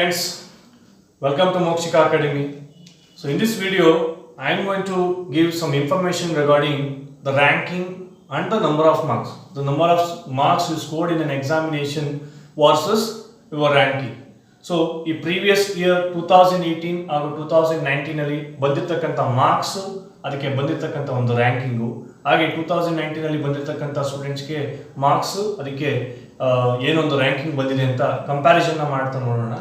friends, welcome to Mokshika Academy. So in this video, I am going to give some information regarding the ranking and the number of marks. The number of marks you scored in an examination versus your ranking. So ಈ previous year 2018 ಹಾಗೂ 2019 ಅಲ್ಲಿ ಬಂದಿರತಕ್ಕಂಥ marks, ಅದಕ್ಕೆ ಬಂದಿರತಕ್ಕಂಥ ಒಂದು ranking, ಹಾಗೆ 2019 ಅಲ್ಲಿ ಬಂದಿರತಕ್ಕಂಥ ಸ್ಟೂಡೆಂಟ್ಸ್ಗೆ ಮಾರ್ಕ್ಸ್, ಅದಕ್ಕೆ ಏನೊಂದು ರ್ಯಾಂಕಿಂಗ್ ಬಂದಿದೆ ಅಂತ ಕಂಪ್ಯಾರಿಸನ್ನ ಮಾಡ್ತಾ ನೋಡೋಣ.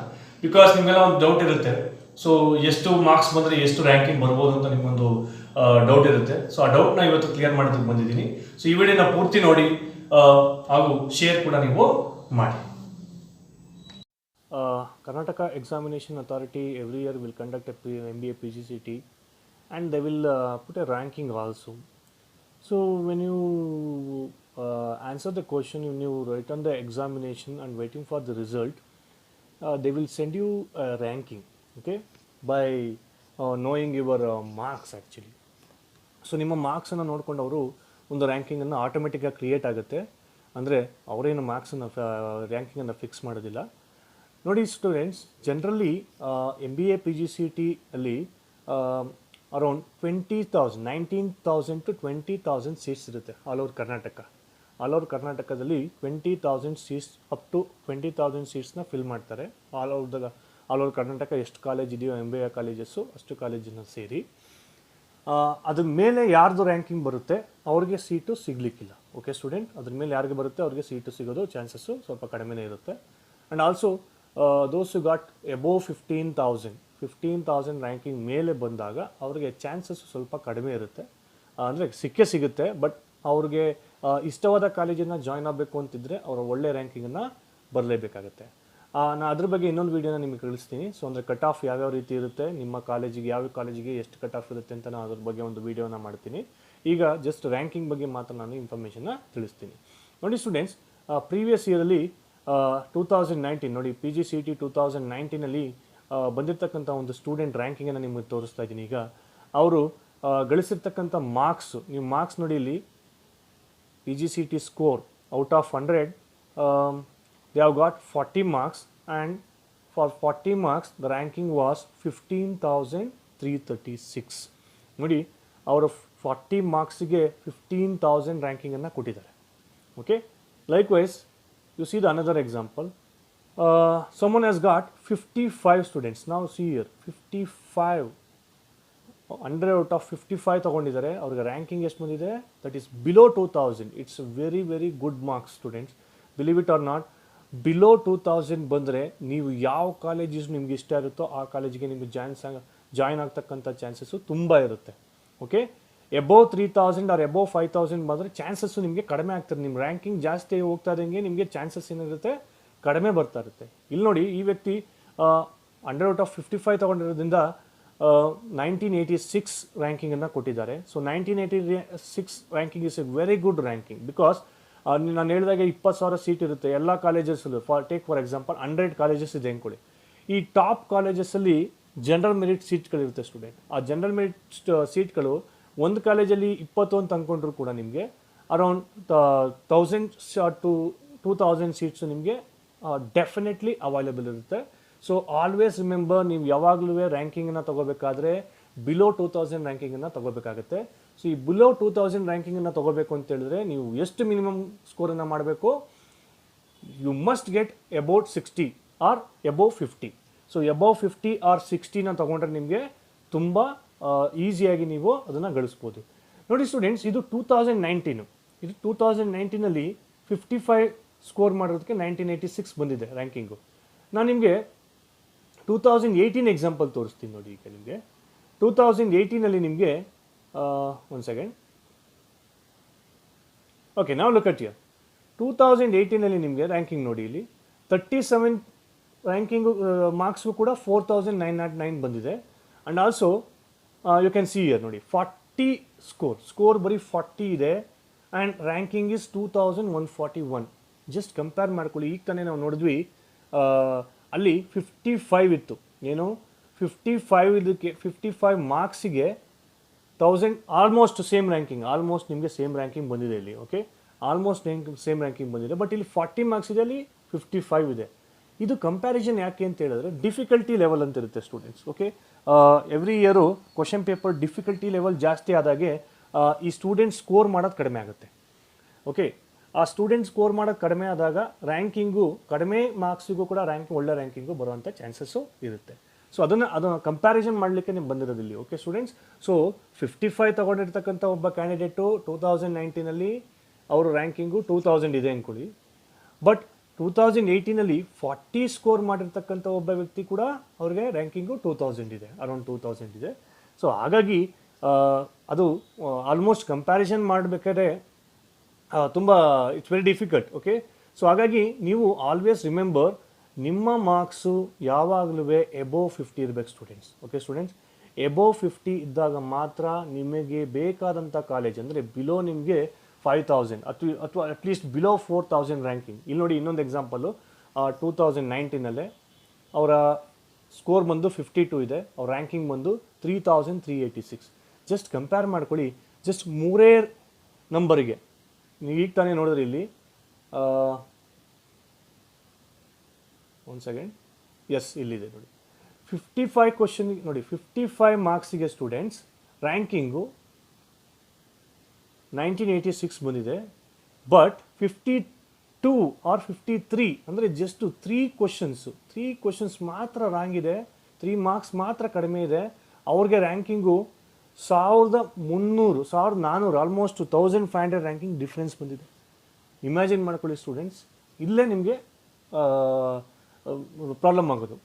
ಬಿಕಾಸ್ ನಿಮಗೆಲ್ಲ ಒಂದು ಡೌಟ್ ಇರುತ್ತೆ, ಸೊ ಎಷ್ಟು ಮಾರ್ಕ್ಸ್ ಬಂದರೆ ಎಷ್ಟು ರ್ಯಾಂಕಿಂಗ್ ಬರ್ಬೋದು ಅಂತ ನಿಮಗೊಂದು ಡೌಟ್ ಇರುತ್ತೆ. ಸೊ ಆ ಡೌಟ್ನ ಇವತ್ತು ಕ್ಲಿಯರ್ ಮಾಡೋದಕ್ಕೆ ಬಂದಿದ್ದೀನಿ. ಸೊ ಈ ವಿಡಿಯೋನ ಪೂರ್ತಿ ನೋಡಿ ಹಾಗೂ ಶೇರ್ ಕೂಡ ನೀವು ಮಾಡಿ. Karnataka Examination Authority every year will conduct a MBA PGCT and they will put a ranking also. So when you answer the question, when you write on the examination and waiting for the result, they will send you a ranking, okay, by knowing your marks actually. So ನಿಮ್ಮ ಮಾರ್ಕ್ಸನ್ನು ನೋಡ್ಕೊಂಡು ಅವರು ಒಂದು ರ್ಯಾಂಕಿಂಗನ್ನು ಆಟೋಮೆಟಿಕ್ಕಾಗಿ create ಆಗುತ್ತೆ. ಅಂದರೆ ಅವರೇನು ಮಾರ್ಕ್ಸನ್ನು ರ್ಯಾಂಕಿಂಗನ್ನು fix ಮಾಡೋದಿಲ್ಲ. ನೋಡಿ ಸ್ಟೂಡೆಂಟ್ಸ್, ಜನರಲಿ MBA PGCT ಅಲ್ಲಿ ಅರೌಂಡ್ 19,000 to 20,000 ಸೀಟ್ಸ್ ಇರುತ್ತೆ all over Karnataka. All over ಕರ್ನಾಟಕದಲ್ಲಿ 20,000 ಸೀಟ್ಸ್ ಅಪ್ ಟು 20,000 ಸೀಟ್ಸ್ನ ಫಿಲ್ ಮಾಡ್ತಾರೆ. ಆಲ್ ಓವರ್ ಕರ್ನಾಟಕ ಎಷ್ಟು ಕಾಲೇಜ್ ಇದೆಯೋ MBA ಕಾಲೇಜಸ್ಸು ಅಷ್ಟು ಕಾಲೇಜನ್ನು ಸೇರಿ ಅದ್ರ ಮೇಲೆ ಯಾರ್ದು ರ್ಯಾಂಕಿಂಗ್ ಬರುತ್ತೆ ಅವ್ರಿಗೆ ಸೀಟು ಸಿಗಲಿಕ್ಕಿಲ್ಲ. ಓಕೆ ಸ್ಟೂಡೆಂಟ್, ಅದ್ರ ಮೇಲೆ ಯಾರಿಗೆ ಬರುತ್ತೆ ಅವ್ರಿಗೆ ಸೀಟು ಸಿಗೋದು ಚಾನ್ಸಸ್ಸು ಸ್ವಲ್ಪ ಕಡಿಮೆನೇ ಇರುತ್ತೆ. And also those who got above 15,000 ranking ಮೇಲೆ ಬಂದಾಗ ಅವ್ರಿಗೆ ಚಾನ್ಸಸ್ ಸ್ವಲ್ಪ ಕಡಿಮೆ ಇರುತ್ತೆ. ಅಂದರೆ ಸಿಗುತ್ತೆ, ಬಟ್ ಅವ್ರಿಗೆ ಇಷ್ಟವಾದ ಕಾಲೇಜನ್ನು ಜಾಯ್ನ್ ಆಗಬೇಕು ಅಂತಿದ್ರೆ ಅವರು ಒಳ್ಳೆ ರ್ಯಾಂಕಿಂಗನ್ನು ಬರಲೇಬೇಕಾಗುತ್ತೆ. ನಾನು ಅದ್ರ ಬಗ್ಗೆ ಇನ್ನೊಂದು ವೀಡಿಯೋನ ನಿಮಗೆ ತಿಳಿಸ್ತೀನಿ. ಸೊ ಅಂದರೆ ಕಟ್ ಆಫ್ ಯಾವ್ಯಾವ ರೀತಿ ಇರುತ್ತೆ, ನಿಮ್ಮ ಕಾಲೇಜಿಗೆ ಯಾವ ಕಾಲೇಜಿಗೆ ಎಷ್ಟು ಕಟ್ ಆಫ್ ಇರುತ್ತೆ ಅಂತ ನಾನು ಅದ್ರ ಬಗ್ಗೆ ಒಂದು ವೀಡಿಯೋನ ಮಾಡ್ತೀನಿ. ಈಗ ಜಸ್ಟ್ ರ್ಯಾಂಕಿಂಗ್ ಬಗ್ಗೆ ಮಾತ್ರ ನಾನು ಇನ್ಫಾರ್ಮೇಷನ್ನ ತಿಳಿಸ್ತೀನಿ. ನೋಡಿ ಸ್ಟೂಡೆಂಟ್ಸ್, ಪ್ರೀವಿಯಸ್ ಇಯರಲ್ಲಿ 2019 ನೋಡಿ PGCT 2019 ಬಂದಿರತಕ್ಕಂಥ ಒಂದು ಸ್ಟೂಡೆಂಟ್ ರ್ಯಾಂಕಿಂಗನ್ನು ನಿಮಗೆ ತೋರಿಸ್ತಾ ಇದ್ದೀನಿ. ಈಗ ಅವರು ಗಳಿಸಿರ್ತಕ್ಕಂಥ ಮಾರ್ಕ್ಸ್, ನೀವು ಮಾರ್ಕ್ಸ್ ನೋಡಿ ಇಲ್ಲಿ PGCT score out of 100 they have got 40 marks, and for 40 marks the ranking was 15,336. ನೋಡಿ ಅವರು 40 ಮಾರ್ಕ್ಸ್ಗೆ 15,000 ರ್ಯಾಂಕಿಂಗನ್ನು ಕೊಟ್ಟಿದ್ದಾರೆ. Okay, likewise you see the another example, someone has got 55 students. Now see here 55, 100 out of 55 ತಗೊಂಡಿದ್ದಾರೆ. ಅವ್ರಿಗೆ ranking ಎಷ್ಟು ಬಂದಿದೆ, that is below 2,000. It's very very good marks students, believe it or not. Below 2,000 ಬಂದರೆ ನೀವು ಯಾವ colleges ನಿಮ್ಗೆ ಇಷ್ಟ ಇರುತ್ತೋ ಆ ಕಾಲೇಜಿಗೆ ನಿಮಗೆ ಜಾಯ್ನ್ ಆಗ್ತಕ್ಕಂಥ ಚಾನ್ಸಸ್ಸು ತುಂಬ ಇರುತ್ತೆ. ಓಕೆ, ಎಬೋವ್ 3,000 ಆರ್ ಎಬೋವ್ 5,000 ಬಂದರೆ ಚಾನ್ಸಸ್ಸು ನಿಮಗೆ ಕಡಿಮೆ ಆಗ್ತದೆ. ನಿಮ್ಮ ರ್ಯಾಂಕಿಂಗ್ ಜಾಸ್ತಿ ಹೋಗ್ತಾ ಇದ್ದಂಗೆ ನಿಮಗೆ ಚಾನ್ಸಸ್ ಏನಿರುತ್ತೆ ಕಡಿಮೆ ಬರ್ತಾ ಇರುತ್ತೆ. ಇಲ್ಲಿ ನೋಡಿ, ಈ ವ್ಯಕ್ತಿ 100 out of 55 ತೊಗೊಂಡಿರೋದ್ರಿಂದ 1986 ರ್ಯಾಂಕಿಂಗನ್ನು ಕೊಟ್ಟಿದ್ದಾರೆ. So 1986 ranking is A very good ranking. Because ನಾನು ಹೇಳಿದಾಗ 20,000 ಸೀಟ್ ಇರುತ್ತೆ ಎಲ್ಲ ಕಾಲೇಜಸ್ಸಲ್ಲೂ. ಫಾರ್ ಎಕ್ಸಾಂಪಲ್ 100 ಕಾಲೇಜಸ್ ಇದೆ ಅಂದ್ಕೊಳ್ಳಿ. ಈ ಟಾಪ್ ಕಾಲೇಜಸ್ಸಲ್ಲಿ ಜನರಲ್ ಮೆರಿಟ್ ಸೀಟ್ಗಳಿರುತ್ತೆ ಸ್ಟೂಡೆಂಟ್. ಆ ಜನರಲ್ ಮೆರಿಟ್ ಸೀಟ್ಗಳು ಒಂದು ಕಾಲೇಜಲ್ಲಿ 20 ಅಂತ ಅಂದ್ಕೊಂಡ್ರು ಕೂಡ ನಿಮಗೆ ಅರೌಂಡ್ 1,000 to 2,000 ಸೀಟ್ಸು ನಿಮಗೆ ಡೆಫಿನೆಟ್ಲಿ ಅವೈಲೇಬಲ್ ಇರುತ್ತೆ. ಸೊ ಆಲ್ವೇಸ್ ರಿಮೆಂಬರ್, ನೀವು ಯಾವಾಗಲೂ ರ್ಯಾಂಕಿಂಗನ್ನು ತೊಗೋಬೇಕಾದ್ರೆ ಬಿಲೋ 2,000 ರ್ಯಾಂಕಿಂಗನ್ನು ತೊಗೋಬೇಕಾಗುತ್ತೆ. ಸೊ ಈ ಬಿಲೋ 2,000 ರ್ಯಾಂಕಿಂಗನ್ನು ತೊಗೋಬೇಕು ಅಂತ ಹೇಳಿದ್ರೆ ನೀವು ಎಷ್ಟು ಮಿನಿಮಮ್ ಸ್ಕೋರನ್ನು ಮಾಡಬೇಕು, you must get about 60 or above 50. So above 50 or 60ನ ತೊಗೊಂಡ್ರೆ ನಿಮಗೆ ತುಂಬ ಈಸಿಯಾಗಿ ನೀವು ಅದನ್ನು ಗಳಿಸ್ಬೋದು. ನೋಡಿ ಸ್ಟೂಡೆಂಟ್ಸ್, ಇದು 2019. ಇದು 2019 55 ಸ್ಕೋರ್ ಮಾಡೋದಕ್ಕೆ 1986 ಬಂದಿದೆ ರ್ಯಾಂಕಿಂಗು. ನಾನು ನಿಮಗೆ 2018 ಎಕ್ಸಾಂಪಲ್ ತೋರಿಸ್ತೀನಿ ನೋಡಿ. ಈಗ ನಿಮಗೆ 2018 ನಿಮಗೆ ಒಂದು ಸೆಕೆಂಡ್. ಓಕೆ, ನಾವು ಲುಕ್ ಅಟ್ ಹಿಯರ್. 2018 ನಿಮಗೆ ರ್ಯಾಂಕಿಂಗ್ ನೋಡಿ, ಇಲ್ಲಿ 37 ರ್ಯಾಂಕಿಂಗು ಮಾರ್ಕ್ಸ್ಗೂ ಕೂಡ 4,909 ಬಂದಿದೆ. And also you can see here ನೋಡಿ 40 ಸ್ಕೋರ್ ಬರೀ 40 ಇದೆ. And ranking is 2,141. Just compare ಮಾಡ್ಕೊಳ್ಳಿ. ಈಗ ತಾನೇ ನಾವು ನೋಡಿದ್ವಿ ಅಲ್ಲಿ 55 ಇತ್ತು. ಏನು 55 ಇದಕ್ಕೆ 55 ಮಾರ್ಕ್ಸಿಗೆ 1000 ಆಲ್ಮೋಸ್ಟ್ ಸೇಮ್ ರ್ಯಾಂಕಿಂಗ್, ಆಲ್ಮೋಸ್ಟ್ ನಿಮಗೆ ಸೇಮ್ ರ್ಯಾಂಕಿಂಗ್ ಬಂದಿದೆ ಇಲ್ಲಿ. ಓಕೆ, ಆಲ್ಮೋಸ್ಟ್ ಸೇಮ್ ರ್ಯಾಂಕಿಂಗ್ ಬಂದಿದೆ. ಬಟ್ ಇಲ್ಲಿ 40 ಮಾರ್ಕ್ಸ್ ಇದೆ, ಅಲ್ಲಿ 55 ಇದೆ. ಇದು ಕಂಪ್ಯಾರಿಸನ್ ಯಾಕೆ ಅಂತ ಹೇಳಿದ್ರೆ ಡಿಫಿಕಲ್ಟಿ ಲೆವೆಲ್ ಅಂತ ಇರುತ್ತೆ students. Okay, every year question paper difficulty level ಜಾಸ್ತಿ ಆದಾಗೆ ಈ ಸ್ಟೂಡೆಂಟ್ ಸ್ಕೋರ್ ಮಾಡೋದು ಕಡಿಮೆ ಆಗುತ್ತೆ. ಓಕೆ, ಆ ಸ್ಟೂಡೆಂಟ್ ಸ್ಕೋರ್ ಮಾಡೋದು ಕಡಿಮೆ ಆದಾಗ ರ್ಯಾಂಕಿಂಗು ಕಡಿಮೆ ಮಾರ್ಕ್ಸಿಗೂ ಕೂಡ ಒಳ್ಳೆ ರ್ಯಾಂಕಿಂಗು ಬರುವಂಥ ಚಾನ್ಸಸ್ಸು ಇರುತ್ತೆ. ಸೊ ಅದನ್ನು ಕಂಪ್ಯಾರಿಸನ್ ಮಾಡಲಿಕ್ಕೆ ನೀವು ಬಂದಿರೋದಿಲ್ಲಿ. ಓಕೆ ಸ್ಟೂಡೆಂಟ್ಸ್, ಸೊ 55 ತಗೊಂಡಿರ್ತಕ್ಕಂಥ ಒಬ್ಬ ಕ್ಯಾಂಡಿಡೇಟು 2019 ಅವರು ರ್ಯಾಂಕಿಂಗು 2000 ಇದೆ ಅಂದ್ಕೊಳ್ಳಿ. ಬಟ್ 2018 40 ಸ್ಕೋರ್ ಮಾಡಿರ್ತಕ್ಕಂಥ ಒಬ್ಬ ವ್ಯಕ್ತಿ ಕೂಡ ಅವ್ರಿಗೆ ರ್ಯಾಂಕಿಂಗು 2000 ಇದೆ, ಅರೌಂಡ್ 2000 ಇದೆ. ಸೊ ಹಾಗಾಗಿ ಅದು ಆಲ್ಮೋಸ್ಟ್ ಕಂಪ್ಯಾರಿಸನ್ ಮಾಡಬೇಕಾದ್ರೆ ತುಂಬ it's very difficult. Okay, so ಹಾಗಾಗಿ ನೀವು ಆಲ್ವೇಸ್ ರಿಮೆಂಬರ್ ನಿಮ್ಮ ಮಾರ್ಕ್ಸು ಯಾವಾಗಲೂ ಎಬೋವ್ 50 ಇರಬೇಕು ಸ್ಟೂಡೆಂಟ್ಸ್. ಓಕೆ ಸ್ಟೂಡೆಂಟ್ಸ್, ಎಬೋವ್ 50 ಇದ್ದಾಗ ಮಾತ್ರ ನಿಮಗೆ ಬೇಕಾದಂಥ ಕಾಲೇಜ್ ಅಂದರೆ ಬಿಲೋ ನಿಮಗೆ 5000 ಅಥವಾ ಅಟ್ಲೀಸ್ಟ್ ಬಿಲೋ 4000 ರ್ಯಾಂಕಿಂಗ್. ಇಲ್ಲಿ ನೋಡಿ ಇನ್ನೊಂದು ಎಕ್ಸಾಂಪಲು, 2019 ಅವರ ಸ್ಕೋರ್ ಬಂದು 52 ಇದೆ, ಅವ್ರ ರ್ಯಾಂಕಿಂಗ್ ಬಂದು 3386. ಜಸ್ಟ್ ಕಂಪೇರ್ ಮಾಡ್ಕೊಳ್ಳಿ, ಜಸ್ಟ್ 3 ನಂಬರಿಗೆ. ನೀವು ಈಗ ತಾನೇ ನೋಡಿದ್ರಿ ಇಲ್ಲಿ, ಒಂದು ಸೆಕೆಂಡ್, ಎಸ್ ಇಲ್ಲಿದೆ ನೋಡಿ, 55 ಕ್ವಶನ್ ನೋಡಿ, 55 ಮಾರ್ಕ್ಸಿಗೆ ಸ್ಟೂಡೆಂಟ್ಸ್ ರ್ಯಾಂಕಿಂಗು 1986 ಬಂದಿದೆ. ಬಟ್ 52 ಆರ್ 53 ಅಂದರೆ ಜಸ್ಟ್ 3 ಕ್ವಶನ್ಸ್ ಮಾತ್ರ ರಾಂಗ್ ಇದೆ, 3 ಮಾರ್ಕ್ಸ್ ಮಾತ್ರ ಕಡಿಮೆ ಇದೆ. ಅವ್ರಿಗೆ ರ್ಯಾಂಕಿಂಗು 1300 1400 ಆಲ್ಮೋಸ್ಟ್ 1500 ರ್ಯಾಂಕಿಂಗ್ ಡಿಫ್ರೆನ್ಸ್ ಬಂದಿದೆ. ಇಮ್ಯಾಜಿನ್ ಮಾಡ್ಕೊಳ್ಳಿ ಸ್ಟೂಡೆಂಟ್ಸ್, ಇಲ್ಲೇ ನಿಮಗೆ ಪ್ರಾಬ್ಲಮ್ ಆಗೋದು.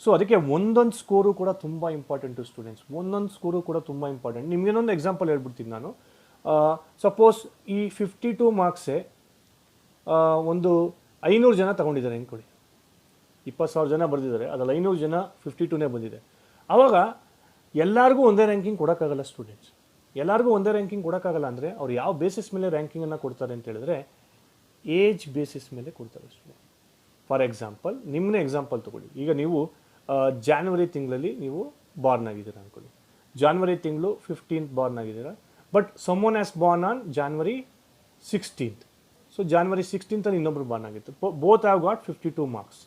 ಸೊ ಅದಕ್ಕೆ ಒಂದೊಂದು ಸ್ಕೋರು ಕೂಡ ತುಂಬ ಇಂಪಾರ್ಟೆಂಟು ಸ್ಟೂಡೆಂಟ್ಸ್, ಒಂದೊಂದು ಸ್ಕೋರು ಕೂಡ ತುಂಬ ಇಂಪಾರ್ಟೆಂಟ್. ನಿಮಗೇನೊಂದು ಎಕ್ಸಾಂಪಲ್ ಹೇಳ್ಬಿಡ್ತೀನಿ ನಾನು. ಸಪೋಸ್ ಈ 52 ಮಾರ್ಕ್ಸೇ ಒಂದು 500 ಜನ ತಗೊಂಡಿದ್ದಾರೆ ಅಂದ್ಕೊಳ್ಳಿ, 20,000 ಜನ ಬರೆದಿದ್ದಾರೆ, ಅದ್ರಲ್ಲಿ 500 ಜನ 52ನೇ ಬಂದಿದೆ. ಆವಾಗ ಎಲ್ಲರಿಗೂ ಒಂದೇ ರ್ಯಾಂಕಿಂಗ್ ಕೊಡೋಕ್ಕಾಗಲ್ಲ ಸ್ಟೂಡೆಂಟ್ಸ್. ಎಲ್ಲರಿಗೂ ಒಂದೇ ರ್ಯಾಂಕಿಂಗ್ ಕೊಡೋಕ್ಕಾಗಲ್ಲ ಅಂದರೆ ಅವ್ರು ಯಾವ ಬೇಸಿಸ್ ಮೇಲೆ ರ್ಯಾಂಕಿಂಗನ್ನು ಕೊಡ್ತಾರೆ ಅಂತ ಹೇಳಿದ್ರೆ ಏಜ್ ಬೇಸಿಸ್ ಮೇಲೆ ಕೊಡ್ತಾರೆ ಸ್ಟೂಡೆಂಟ್. ಫಾರ್ ಎಕ್ಸಾಂಪಲ್, ನಿಮ್ಮನ್ನೇ ಎಕ್ಸಾಂಪಲ್ ತೊಗೊಳ್ಳಿ. ಈಗ ನೀವು ಜಾನ್ವರಿ ತಿಂಗಳಲ್ಲಿ ನೀವು ಬಾರ್ನ್ ಆಗಿದ್ದೀರಾ ಅಂದ್ಕೊಳ್ಳಿ, ಜಾನ್ವರಿ ತಿಂಗಳು 15th ಬಾರ್ನ್ ಆಗಿದ್ದೀರಾ. But someone has Born on January 16th. So January 16th ಇನ್ನೊಬ್ರು ಬಾರ್ನ್ ಆಗಿತ್ತು. Both have got 52 marks.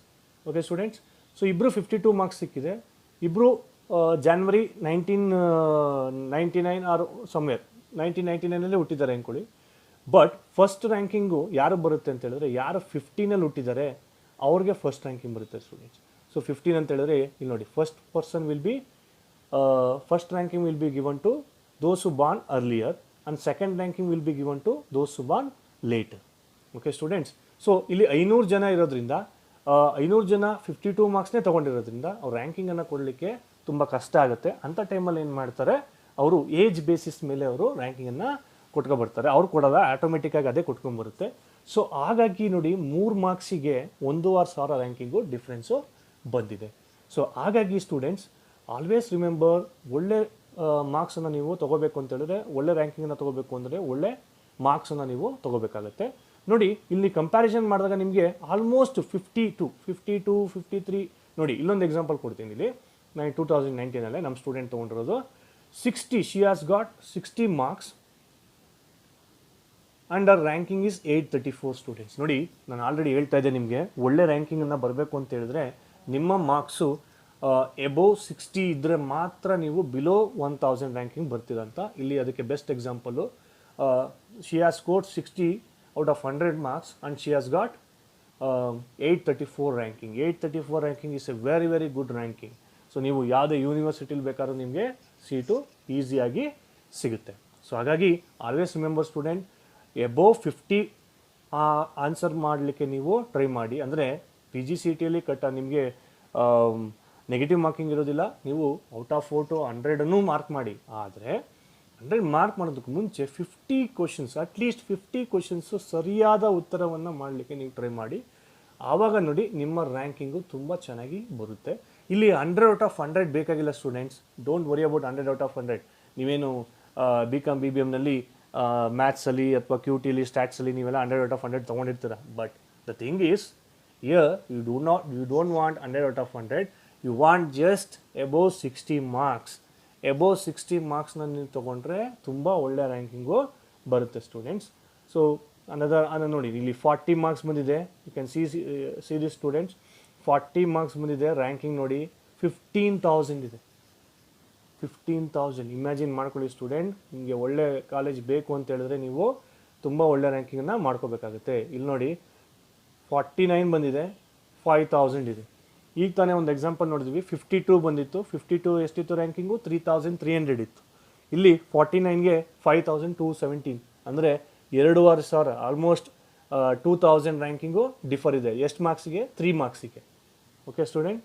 Okay students, so ಇಬ್ಬರು 52 ಮಾರ್ಕ್ಸ್ ಸಿಕ್ಕಿದೆ. ಇಬ್ಬರು ಜಾನ್ವರಿ 1999 ಆರ್ ಸಮ್ವೇರ್ 1999 ಹುಟ್ಟಿದ್ದಾರೆ ಅಂದ್ಕೊಳ್ಳಿ. ಬಟ್ ಫಸ್ಟ್ ರ್ಯಾಂಕಿಂಗು ಯಾರು ಬರುತ್ತೆ ಅಂತ ಹೇಳಿದ್ರೆ, ಯಾರು 15 ಹುಟ್ಟಿದ್ದಾರೆ ಅವ್ರಿಗೆ ಫಸ್ಟ್ ರ್ಯಾಂಕಿಂಗ್ ಬರುತ್ತೆ ಸ್ಟೂಡೆಂಟ್ಸ್. ಸೊ 15 ಅಂತ ಹೇಳಿದ್ರೆ ಇಲ್ಲಿ ನೋಡಿ, first ranking will be given to those who born earlier and second ranking will be given to those who born later. Okay students, so ಇಲ್ಲಿ 500 ಜನ ಇರೋದ್ರಿಂದ 500 ಜನ 52 ಮಾರ್ಕ್ಸ್ನೇ ತೊಗೊಂಡಿರೋದ್ರಿಂದ ಅವ್ರ ರ್ಯಾಂಕಿಂಗನ್ನು ಕೊಡಲಿಕ್ಕೆ ತುಂಬ ಕಷ್ಟ ಆಗುತ್ತೆ. ಅಂಥ ಟೈಮಲ್ಲಿ ಏನು ಮಾಡ್ತಾರೆ, ಅವರು ಏಜ್ ಬೇಸಿಸ್ ಮೇಲೆ ಅವರು ರ್ಯಾಂಕಿಂಗನ್ನು ಕೊಟ್ಕೊಬರ್ತಾರೆ. ಅವ್ರು ಕೊಡೋದ ಆಟೋಮೆಟಿಕ್ಕಾಗಿ ಅದೇ ಕೊಟ್ಕೊಂಡ್ಬರುತ್ತೆ. ಸೊ ಹಾಗಾಗಿ ನೋಡಿ 3 ಮಾರ್ಕ್ಸಿಗೆ 1,500 ರ್ಯಾಂಕಿಂಗು ಡಿಫ್ರೆನ್ಸು ಬಂದಿದೆ. ಸೊ ಹಾಗಾಗಿ ಸ್ಟೂಡೆಂಟ್ಸ್ ಆಲ್ವೇಸ್ ರಿಮೆಂಬರ್, ಒಳ್ಳೆ ಮಾರ್ಕ್ಸನ್ನು ನೀವು ತೊಗೋಬೇಕು ಅಂತ ಹೇಳಿದ್ರೆ, ಒಳ್ಳೆ ರ್ಯಾಂಕಿಂಗನ್ನು ತೊಗೋಬೇಕು ಅಂದರೆ ಒಳ್ಳೆ ಮಾರ್ಕ್ಸನ್ನು ನೀವು ತೊಗೋಬೇಕಾಗತ್ತೆ. ನೋಡಿ ಇಲ್ಲಿ ಕಂಪ್ಯಾರಿಸನ್ ಮಾಡಿದಾಗ ನಿಮಗೆ ಆಲ್ಮೋಸ್ಟ್ 52, 53 ನೋಡಿ. ಇಲ್ಲೊಂದು ಎಕ್ಸಾಂಪಲ್ ಕೊಡ್ತೀನಿ. ಇಲ್ಲಿ 2019 ನಮ್ಮ ಸ್ಟೂಡೆಂಟ್ ತೊಗೊಂಡಿರೋದು 60, she has got 60 marks and ಅವರ್ ರ್ಯಾಂಕಿಂಗ್ ಈಸ್ 834 ಸ್ಟೂಡೆಂಟ್ಸ್. ನೋಡಿ ನಾನು ಆಲ್ರೆಡಿ ಹೇಳ್ತಾ ಇದ್ದೆ ನಿಮಗೆ, ಒಳ್ಳೆ ರ್ಯಾಂಕಿಂಗನ್ನು ಬರಬೇಕು ಅಂತ ಹೇಳಿದ್ರೆ ನಿಮ್ಮ ಮಾರ್ಕ್ಸು ಎಬೋವ್ 60 ಇದ್ದರೆ ಮಾತ್ರ ನೀವು ಬಿಲೋ 1000 ರ್ಯಾಂಕಿಂಗ್ ಬರ್ತೀರಂತ. ಇಲ್ಲಿ ಅದಕ್ಕೆ best example, she has scored 60 out of 100 marks and she has got 834 ranking. 834 ranking is A very very good ranking. So ನೀವು ಯಾವುದೇ ಯೂನಿವರ್ಸಿಟಿಲಿ ಬೇಕಾದ್ರೂ ನಿಮಗೆ ಸೀಟು ಈಸಿಯಾಗಿ ಸಿಗುತ್ತೆ. ಸೊ ಹಾಗಾಗಿ always remember student, above 50 answer ಮಾಡಲಿಕ್ಕೆ ನೀವು ಟ್ರೈ ಮಾಡಿ. ಅಂದರೆ PGCETಯಲ್ಲಿ ನಿಮಗೆ ನೆಗೆಟಿವ್ ಮಾರ್ಕಿಂಗ್ ಇರೋದಿಲ್ಲ. ನೀವು ಔಟ್ ಆಫ್ 100 ಮಾರ್ಕ್ ಮಾಡಿ. ಆದರೆ 100 ಮಾರ್ಕ್ ಮಾಡೋದಕ್ಕೆ ಮುಂಚೆ 50 ಕ್ವಶನ್ಸ್, ಅಟ್ಲೀಸ್ಟ್ 50 ಕ್ವಶನ್ಸು ಸರಿಯಾದ ಉತ್ತರವನ್ನು ಮಾಡಲಿಕ್ಕೆ ನೀವು ಟ್ರೈ ಮಾಡಿ. ಆವಾಗ ನೋಡಿ ನಿಮ್ಮ ರ್ಯಾಂಕಿಂಗು ತುಂಬ ಚೆನ್ನಾಗಿ ಬರುತ್ತೆ. ಇಲ್ಲಿ 100 ಔಟ್ ಆಫ್ 100 ಬೇಕಾಗಿಲ್ಲ students. Don't worry about 100 out of 100. ನೀವೇನು BCom BBMನಲ್ಲಿ ಮ್ಯಾಥ್ಸಲ್ಲಿ ಅಥವಾ QTಲಿ ಸ್ಟ್ಯಾಟ್ಸಲ್ಲಿ ನೀವೆಲ್ಲ 100 ಔಟ್ ಆಫ್ 100 ತೊಗೊಂಡಿರ್ತೀರ. But the thing is, here you don't want 100 out of 100. You want just above 60 marks. Above 60 ಮಾರ್ಕ್ಸ್ನ ನೀವು ತೊಗೊಂಡ್ರೆ ತುಂಬ ಒಳ್ಳೆ ರ್ಯಾಂಕಿಂಗು ಬರುತ್ತೆ ಸ್ಟೂಡೆಂಟ್ಸ್. ಸೊ ಅನ್ನೋದು ನೋಡಿ, ಇಲ್ಲಿ 40 ಮಾರ್ಕ್ಸ್ ಬಂದಿದೆ. You can see this students, 40 marks ಬಂದಿದೆ. ರ್ಯಾಂಕಿಂಗ್ ನೋಡಿ 15,000 ಇದೆ. 15,000 ಇಮ್ಯಾಜಿನ್ ಮಾಡ್ಕೊಳ್ಳಿ ಸ್ಟೂಡೆಂಟ್. ನಿಮಗೆ ಒಳ್ಳೆ ಕಾಲೇಜ್ ಬೇಕು ಅಂತ ಹೇಳಿದ್ರೆ ನೀವು ತುಂಬ ಒಳ್ಳೆ ರ್ಯಾಂಕಿಂಗನ್ನು ಮಾಡ್ಕೋಬೇಕಾಗುತ್ತೆ. ಇಲ್ಲಿ ನೋಡಿ 49 ಬಂದಿದೆ, 5,000 ಇದೆ. ಈಗ ತಾನೇ ಒಂದು ಎಕ್ಸಾಂಪಲ್ ನೋಡಿದ್ವಿ, 52 ಬಂದಿತ್ತು. 52 ಎಷ್ಟಿತ್ತು ರ್ಯಾಂಕಿಂಗು? 3,300 ಇತ್ತು. ಇಲ್ಲಿ 49ಗೆ 5,217 ಅಂದರೆ 2,500, ಆಲ್ಮೋಸ್ಟ್ 2,000 ರ್ಯಾಂಕಿಂಗು ಡಿಫರ್ ಇದೆ. ಎಷ್ಟು ಮಾರ್ಕ್ಸಿಗೆ? 3 ಮಾರ್ಕ್ಸಿಗೆ. Okay student.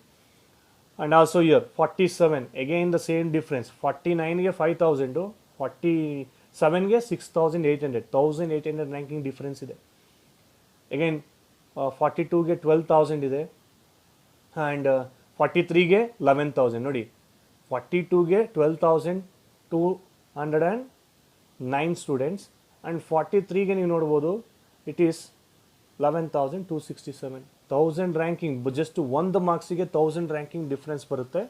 And also year 47, again the same difference. 49ಗೆ 5,000, 47ಗೆ 6,800, 1,800 ರ್ಯಾಂಕಿಂಗ್ ಡಿಫ್ರೆನ್ಸ್ ಇದೆ. ಅಗೈನ್ 42ಗೆ 12,000 ಇದೆ. ಆ್ಯಂಡ್ 43ಗೆ 11,000. ನೋಡಿ 42ಗೆ 12,209 ಸ್ಟೂಡೆಂಟ್ಸ್ ಆ್ಯಂಡ್ 43ಗೆ ನೀವು ನೋಡ್ಬೋದು ಇಟ್ ಈಸ್ 11,267. 1000 ರ್ಯಾಂಕಿಂಗ್, ಜಸ್ಟ್ ಒಂದು ಮಾರ್ಕ್ಸಿಗೆ 1000 ರ್ಯಾಂಕಿಂಗ್ ಡಿಫ್ರೆನ್ಸ್ ಬರುತ್ತೆ.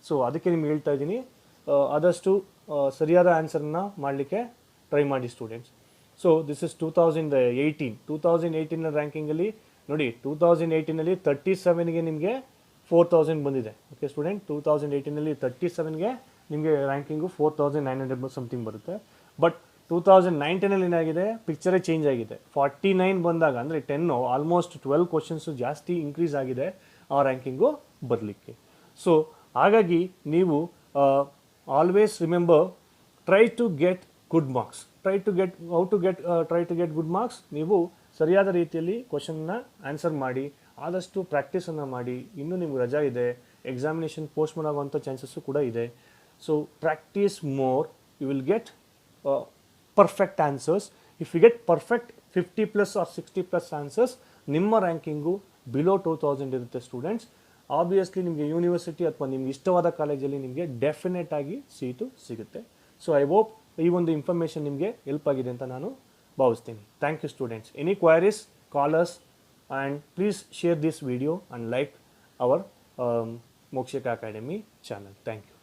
ಸೊ ಅದಕ್ಕೆ ನಿಮ್ಗೆ ಹೇಳ್ತಾ ಇದ್ದೀನಿ, ಆದಷ್ಟು ಸರಿಯಾದ ಆನ್ಸರ್ನ ಮಾಡಲಿಕ್ಕೆ ಟ್ರೈ ಮಾಡಿ ಸ್ಟೂಡೆಂಟ್ಸ್. ಸೊ ದಿಸ್ ಇಸ್ 2018 ರ್ಯಾಂಕಿಂಗಲ್ಲಿ ನೋಡಿ, 2018ನಲ್ಲಿ 37ಗೆ ನಿಮಗೆ 4,000 ಬಂದಿದೆ. ಓಕೆ ಸ್ಟೂಡೆಂಟ್, 2018ನಲ್ಲಿ 37ಗೆ ನಿಮಗೆ ರ್ಯಾಂಕಿಂಗು 4,900 ಸಮಥಿಂಗ್ ಬರುತ್ತೆ. ಬಟ್ 2019ನಲ್ಲಿ ಏನಾಗಿದೆ, ಪಿಕ್ಚರೇ ಚೇಂಜ್ ಆಗಿದೆ. 49 ಬಂದಾಗ ಅಂದರೆ 10 ಆಲ್ಮೋಸ್ಟ್ 12 ಕ್ವಶನ್ಸು ಜಾಸ್ತಿ ಇನ್ಕ್ರೀಸ್ ಆಗಿದೆ ಆ ರ್ಯಾಂಕಿಂಗು ಬರಲಿಕ್ಕೆ. ಸೊ ಹಾಗಾಗಿ ನೀವು always remember, try to get good marks. Try to get good marks. ನೀವು ಸರಿಯಾದ ರೀತಿಯಲ್ಲಿ ಕ್ವಶನ್ನ ಆನ್ಸರ್ ಮಾಡಿ, ಆದಷ್ಟು ಪ್ರಾಕ್ಟೀಸನ್ನು ಮಾಡಿ. ಇನ್ನೂ ನಿಮ್ಗೆ ರಜಾ ಇದೆ, ಎಕ್ಸಾಮಿನೇಷನ್ ಪೋಸ್ಟ್ಪೋನ್ ಆಗುವಂಥ ಚಾನ್ಸಸ್ಸು ಕೂಡ ಇದೆ. So practise more, you will get perfect answers. If you get perfect 50+ or 60+ answers, ನಿಮ್ಮ ರ್ಯಾಂಕಿಂಗು ಬಿಲೋ 2,000 ಇರುತ್ತೆ ಸ್ಟೂಡೆಂಟ್ಸ್. ಆಬ್ವಿಯಸ್ಲಿ ನಿಮಗೆ ಯೂನಿವರ್ಸಿಟಿ ಅಥವಾ ನಿಮ್ಗೆ ಇಷ್ಟವಾದ ಕಾಲೇಜಲ್ಲಿ ನಿಮಗೆ ಡೆಫಿನೆಟ್ ಆಗಿ ಸೀಟು ಸಿಗುತ್ತೆ. ಸೊ ಐ ಹೋಪ್ ಈ ಒಂದು ಇನ್ಫಾರ್ಮೇಷನ್ ನಿಮಗೆ ಹೆಲ್ಪ್ ಆಗಿದೆ ಅಂತ ನಾನು ಭಾವಿಸ್ತೀನಿ. Thank you students. Any queries, call us and please share this video and like our Mokshika Academy channel. Thank you.